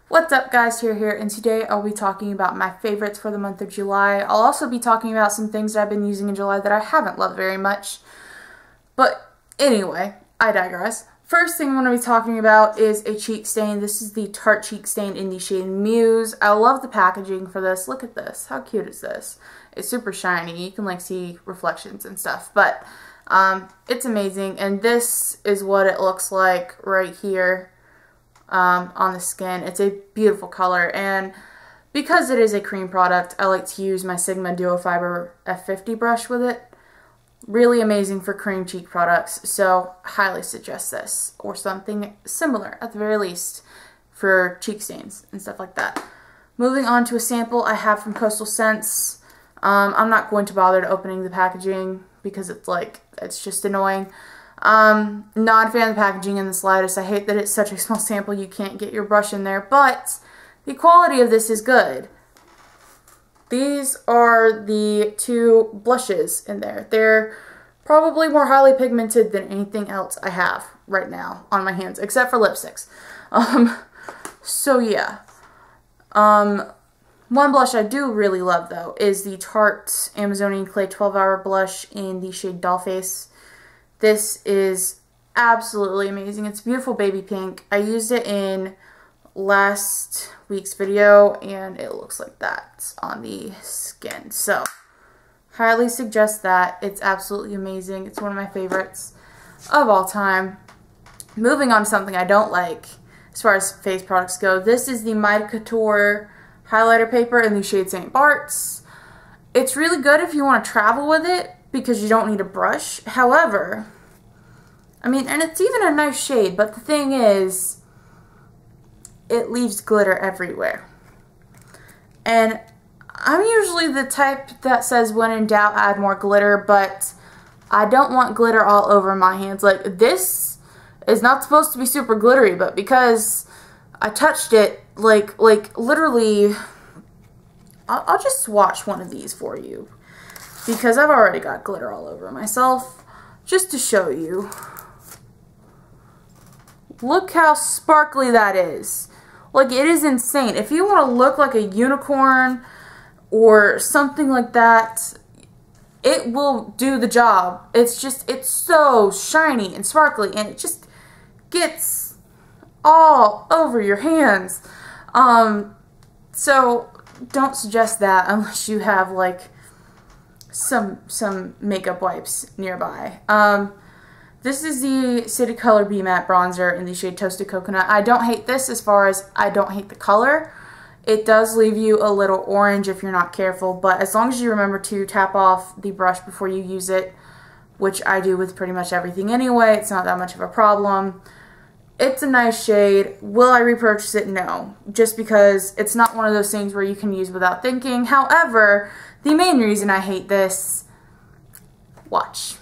What's up guys, here, and today I'll be talking about my favorites for the month of July. I'll also be talking about some things that I've been using in July that I haven't loved very much. But anyway, I digress. First thing I'm going to be talking about is a cheek stain. This is the Tarte cheek stain in the shade Muse. I love the packaging for this. Look at this. How cute is this? It's super shiny. You can like see reflections and stuff, but it's amazing. And this is what it looks like right here. On the skin. It's a beautiful color, and because it is a cream product, I like to use my Sigma Duo Fiber F50 brush with it. Really amazing for cream cheek products, so highly suggest this, or something similar at the very least for cheek stains and stuff like that. Moving on to a sample I have from Coastal Scents. I'm not going to bother to opening the packaging because it's just annoying. Not a fan of the packaging in the slightest. I hate that it's such a small sample you can't get your brush in there, but the quality of this is good. These are the two blushes in there. They're probably more highly pigmented than anything else I have right now on my hands, except for lipsticks. So yeah. One blush I do really love though is the Tarte Amazonian Clay 12-Hour Blush in the shade Dollface. This is absolutely amazing. It's beautiful baby pink. I used it in last week's video and it looks like that on the skin. So, highly suggest that. It's absolutely amazing. It's one of my favorites of all time. Moving on to something I don't like as far as face products go. This is the Mighty Couture highlighter paper in the shade St. Bart's. It's really good if you want to travel with it, because you don't need a brush. However, I mean, and it's even a nice shade, but the thing is, it leaves glitter everywhere. And I'm usually the type that says when in doubt, add more glitter, but I don't want glitter all over my hands. Like, this is not supposed to be super glittery, but because I touched it, like literally, I'll just swatch one of these for you, because I've already got glitter all over myself, just to show you. Look how sparkly that is. Like, it is insane. If you want to look like a unicorn or something like that, it will do the job. It's so shiny and sparkly, and it just gets all over your hands. So don't suggest that unless you have like some makeup wipes nearby. This is the City Color Be Matte Bronzer in the shade Toasted Coconut. I don't hate this as far as I don't hate the color. It does leave you a little orange if you're not careful, but as long as you remember to tap off the brush before you use it, which I do with pretty much everything anyway, it's not that much of a problem. It's a nice shade. Will I repurchase it? No. Just because it's not one of those things where you can use without thinking. However, the main reason I hate this, watch.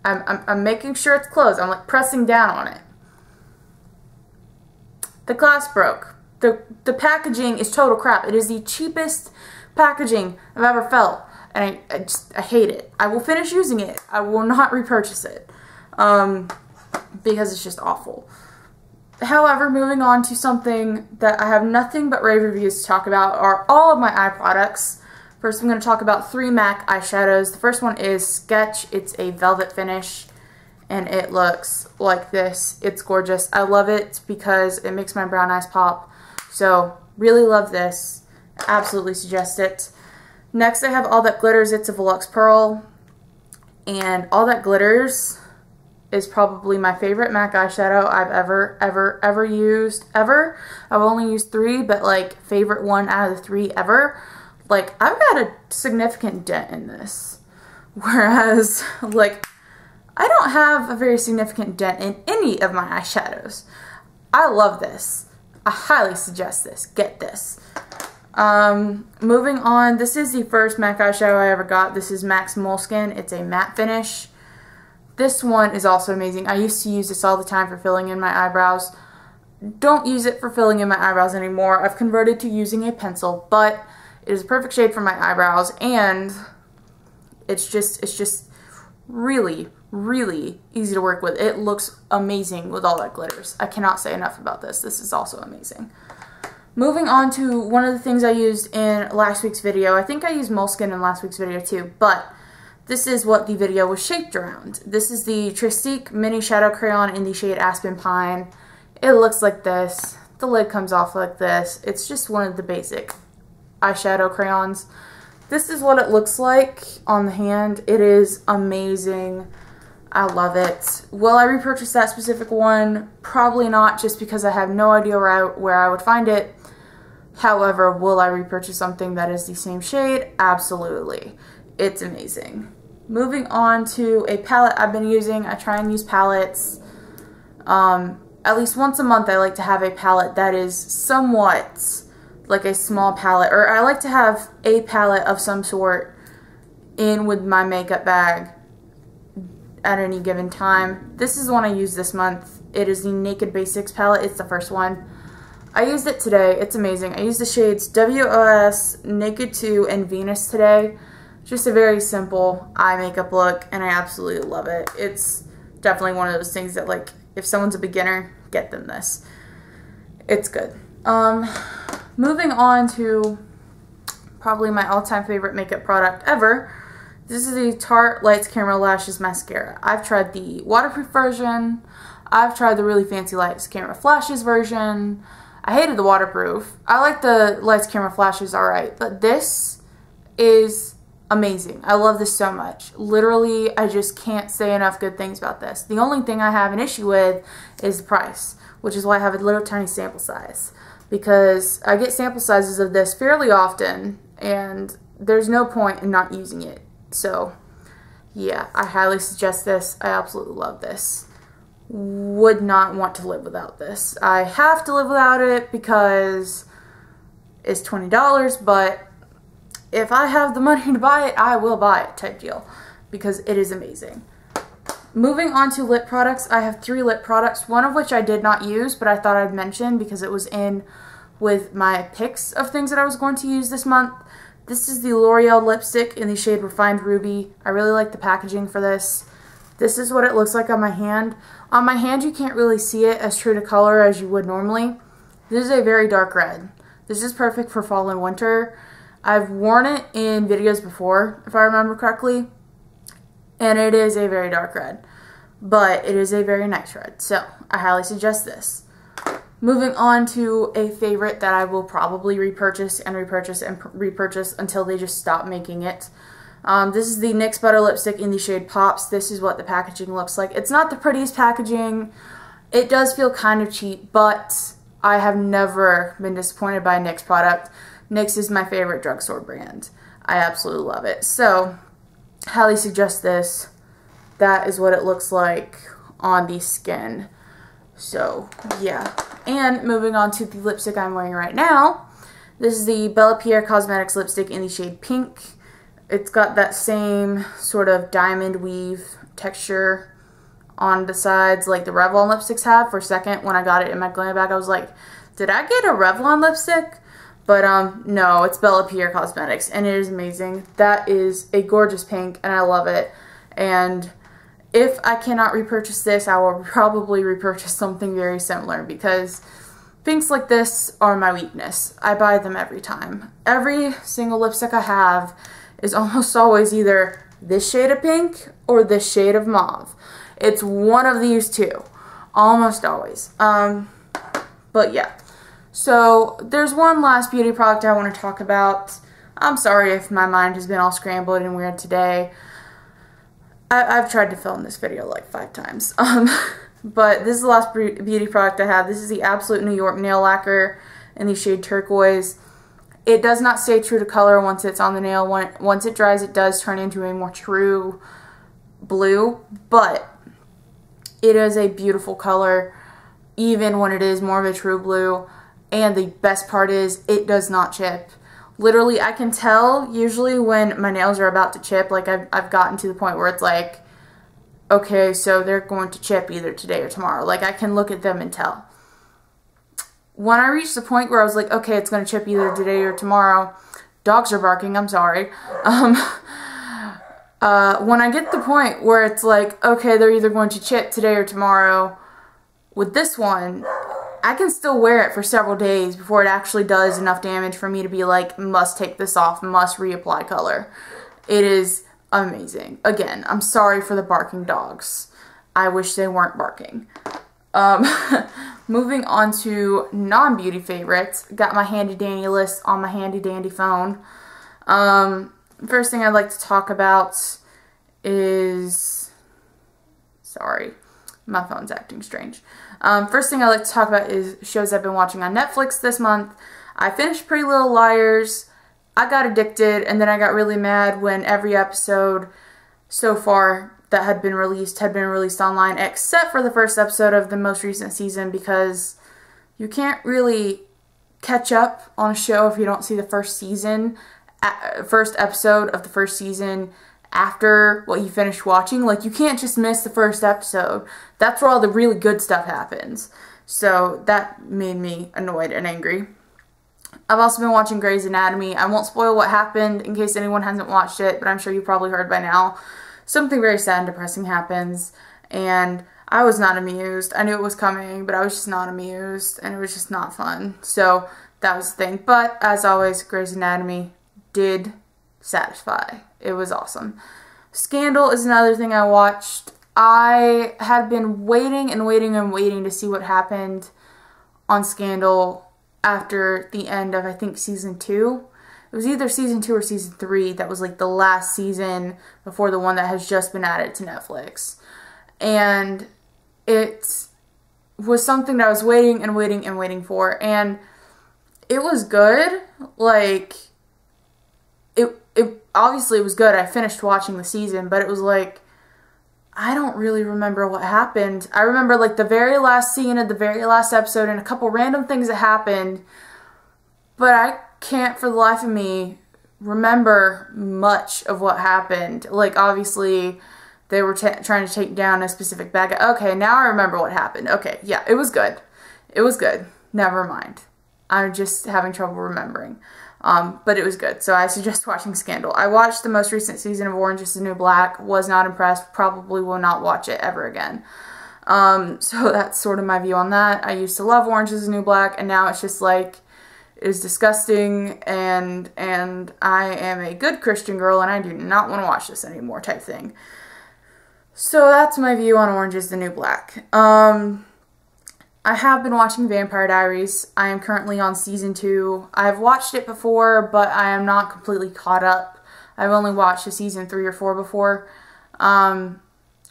I'm making sure it's closed. I'm like pressing down on it. The glass broke. The packaging is total crap. It is the cheapest packaging I've ever felt. And I hate it. I will finish using it. I will not repurchase it. Because it's just awful. However, moving on to something that I have nothing but rave reviews to talk about are all of my eye products. First, I'm going to talk about 3 MAC eyeshadows. The first one is Sketch. It's a velvet finish, and it looks like this. It's gorgeous. I love it because it makes my brown eyes pop. So, really love this. Absolutely suggest it. Next, I have All That Glitters. It's a Volux Pearl, and All That Glitters is probably my favorite MAC eyeshadow I've ever used. Ever. I've only used 3, but like favorite one out of the 3 ever. Like, I've got a significant dent in this. Whereas, like, I don't have a very significant dent in any of my eyeshadows. I love this. I highly suggest this. Get this. Moving on, this is the first MAC eyeshadow I ever got. This is MAC's Moleskin. It's a matte finish. This one is also amazing. I used to use this all the time for filling in my eyebrows. Don't use it for filling in my eyebrows anymore. I've converted to using a pencil, but it is a perfect shade for my eyebrows, and it's just really, really easy to work with. It looks amazing with All That Glitters. I cannot say enough about this. This is also amazing. Moving on to one of the things I used in last week's video. I think I used Moleskine in last week's video too, but this is what the video was shaped around. This is the Tristique Mini Shadow Crayon in the shade Aspen Pine. It looks like this. The lid comes off like this. It's just one of the basic eyeshadow crayons. This is what it looks like on the hand. It is amazing. I love it. Will I repurchase that specific one? Probably not, just because I have no idea where I would find it. However, will I repurchase something that is the same shade? Absolutely. It's amazing. Moving on to a palette I've been using. I try and use palettes. At least once a month I like to have a palette that is somewhat like a small palette. Or I like to have a palette of some sort in with my makeup bag at any given time. This is the one I used this month. It is the Naked Basics palette. It's the first one. I used it today. It's amazing. I used the shades WOS, Naked 2, and Venus today. Just a very simple eye makeup look, and I absolutely love it. It's definitely one of those things that, like, if someone's a beginner, get them this. It's good. Moving on to probably my all-time favorite makeup product ever. This is the Tarte Lights Camera Lashes Mascara. I've tried the waterproof version. I've tried the really fancy Lights Camera Flashes version. I hated the waterproof. I like the Lights Camera Flashes alright, but this is amazing. I love this so much. Literally, I just can't say enough good things about this. The only thing I have an issue with is the price, which is why I have a little tiny sample size. Because I get sample sizes of this fairly often, and there's no point in not using it. So, yeah, I highly suggest this. I absolutely love this. Would not want to live without this. I have to live without it because it's $20, but if I have the money to buy it, I will buy it type deal, because it is amazing. Moving on to lip products, I have 3 lip products, one of which I did not use, but I thought I'd mention because it was in with my picks of things that I was going to use this month. This is the L'Oreal lipstick in the shade Refined Ruby. I really like the packaging for this. This is what it looks like on my hand. On my hand, you can't really see it as true to color as you would normally. This is a very dark red. This is perfect for fall and winter. I've worn it in videos before, if I remember correctly, and it is a very dark red, but it is a very nice red, so I highly suggest this. Moving on to a favorite that I will probably repurchase and repurchase and repurchase until they just stop making it. This is the NYX Butter Lipstick in the shade Pops. This is what the packaging looks like. It's not the prettiest packaging. It does feel kind of cheap, but I have never been disappointed by a NYX product. NYX is my favorite drugstore brand. I absolutely love it. So, highly suggest this. That is what it looks like on the skin. So, yeah. And moving on to the lipstick I'm wearing right now. This is the Bella Pierre Cosmetics lipstick in the shade Pink. It's got that same sort of diamond weave texture on the sides like the Revlon lipsticks have. For a second, when I got it in my glam bag, I was like, did I get a Revlon lipstick? But no, it's Bella Pierre Cosmetics, and it is amazing. That is a gorgeous pink, and I love it. And if I cannot repurchase this, I will probably repurchase something very similar, because pinks like this are my weakness. I buy them every time. Every single lipstick I have is almost always either this shade of pink or this shade of mauve. It's one of these two, almost always. But yeah. So there's one last beauty product I want to talk about. I'm sorry if my mind has been all scrambled and weird today. I've tried to film this video like 5 times. But this is the last beauty product I have. This is the Absolute New York Nail Lacquer in the shade Turquoise. It does not stay true to color once it's on the nail. Once it dries, it does turn into a more true blue, but it is a beautiful color even when it is more of a true blue. And the best part is it does not chip. Literally, I can tell usually when my nails are about to chip. Like, I've gotten to the point where it's like, okay, so they're going to chip either today or tomorrow. Like, I can look at them and tell. When I reached the point where I was like, okay, it's going to chip either today or tomorrow, dogs are barking, I'm sorry. When I get to the point where it's like, okay, they're either going to chip today or tomorrow, with this one, I can still wear it for several days before it actually does enough damage for me to be like, must take this off, must reapply color. It is amazing. Again, I'm sorry for the barking dogs. I wish they weren't barking. Moving on to non-beauty favorites. Got my handy dandy list on my handy dandy phone. First thing I'd like to talk about is... Sorry, my phone's acting strange. First thing I'd like to talk about is shows I've been watching on Netflix this month. I finished Pretty Little Liars. I got addicted, and then I got really mad when every episode so far that had been released online, except for the first episode of the most recent season, because you can't really catch up on a show if you don't see the first episode of the first season after what you finished watching. Like, you can't just miss the first episode. That's where all the really good stuff happens. So that made me annoyed and angry. I've also been watching Grey's Anatomy. I won't spoil what happened in case anyone hasn't watched it, but I'm sure you probably heard by now. Something very sad and depressing happens, and I was not amused. I knew it was coming, but I was just not amused, and it was just not fun. So that was the thing. But as always, Grey's Anatomy did satisfy. It was awesome. Scandal is another thing I watched. I had been waiting and waiting and waiting to see what happened on Scandal after the end of, I think, season 2. It was either season 2 or season 3 that was like the last season before the one that has just been added to Netflix. And it was something that I was waiting and waiting and waiting for. And it was good. Like, it obviously was good. I finished watching the season, but it was like, I don't really remember what happened. I remember like the very last scene of the very last episode and a couple random things that happened, but I can't for the life of me remember much of what happened. Like, obviously they were trying to take down a specific bad guy. Okay, now I remember what happened. Okay, yeah, it was good. It was good. Never mind. I'm just having trouble remembering. But it was good. So I suggest watching Scandal. I watched the most recent season of Orange is the New Black. Was not impressed. Probably will not watch it ever again. So that's sort of my view on that. I used to love Orange is the New Black, and now it's just like, it is disgusting, and I am a good Christian girl, and I do not want to watch this anymore type thing. So that's my view on Orange is the New Black. I have been watching Vampire Diaries. I am currently on season 2. I've watched it before, but I am not completely caught up. I've only watched a season 3 or 4 before.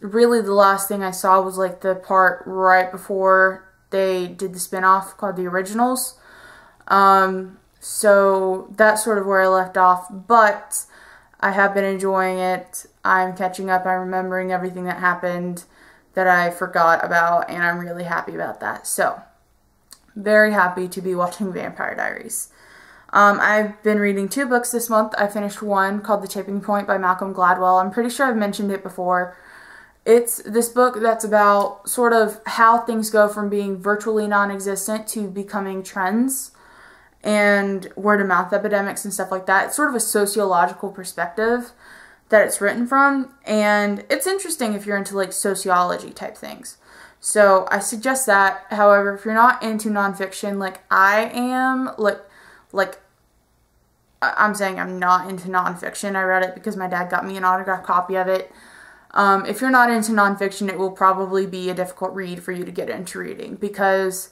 Really the last thing I saw was like the part right before they did the spinoff called The Originals. So that's sort of where I left off, but I have been enjoying it. I'm catching up. I'm remembering everything that happened that I forgot about, and I'm really happy about that. So, very happy to be watching Vampire Diaries. I've been reading 2 books this month. I finished one called The Tipping Point by Malcolm Gladwell. I'm pretty sure I've mentioned it before. It's this book that's about sort of how things go from being virtually non-existent to becoming trends and word-of-mouth epidemics and stuff like that. It's sort of a sociological perspective that it's written from, and it's interesting if you're into like sociology type things. So I suggest that. However, if you're not into nonfiction like I am, like I'm saying I'm not into nonfiction. I read it because my dad got me an autographed copy of it. If you're not into nonfiction, it will probably be a difficult read for you to get into reading, because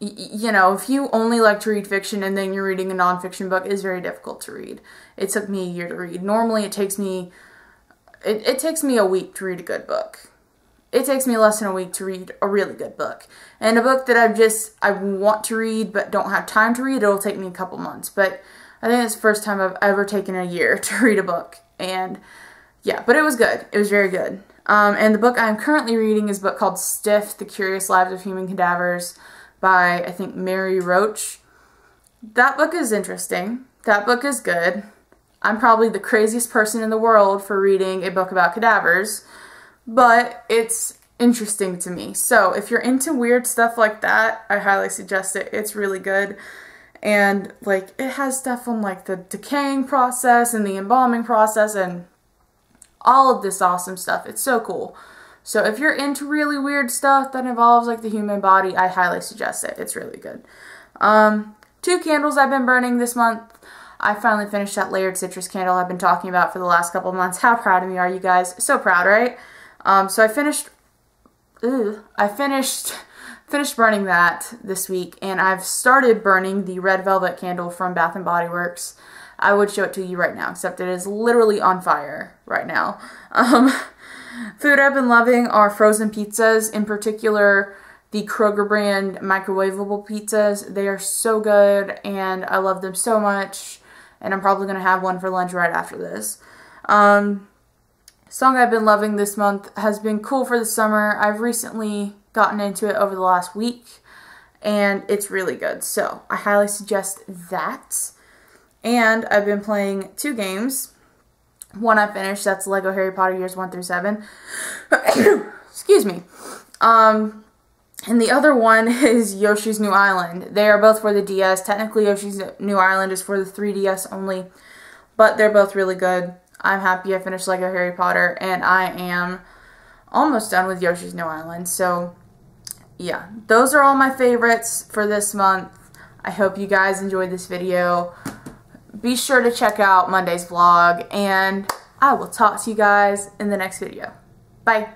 you know, if you only like to read fiction and then you're reading a nonfiction book, it's very difficult to read. It took me a year to read. Normally it takes me a week to read a good book. It takes me less than a week to read a really good book. And a book that I want to read but don't have time to read, it'll take me a couple months. But I think it's the first time I've ever taken a year to read a book. And yeah, but it was good. It was very good. And the book I'm currently reading is a book called Stiff: The Curious Lives of Human Cadavers by, I think, Mary Roach. That book is interesting. That book is good. I'm probably the craziest person in the world for reading a book about cadavers, but it's interesting to me. So if you're into weird stuff like that, I highly suggest it. It's really good. And like, it has stuff on like the decaying process and the embalming process and all of this awesome stuff. It's so cool. So if you're into really weird stuff that involves like the human body, I highly suggest it. It's really good. 2 candles I've been burning this month. I finally finished that layered citrus candle I've been talking about for the last couple of months. How proud of me are you guys? So proud, right? So I finished burning that this week, and I've started burning the red velvet candle from Bath & Body Works. I would show it to you right now, except it is literally on fire right now. Food I've been loving are frozen pizzas, in particular the Kroger brand microwavable pizzas. They are so good, and I love them so much, and I'm probably going to have one for lunch right after this. Song I've been loving this month has been Cool for the Summer. I've recently gotten into it over the last week, and it's really good, so I highly suggest that. And I've been playing 2 games. One I finished, that's Lego Harry Potter Years 1 through 7. Excuse me. And the other one is Yoshi's New Island. They are both for the DS. Technically, Yoshi's New Island is for the 3DS only, but they're both really good. I'm happy I finished Lego Harry Potter, and I am almost done with Yoshi's New Island. So, yeah, those are all my favorites for this month. I hope you guys enjoyed this video. Be sure to check out Monday's vlog, and I will talk to you guys in the next video. Bye!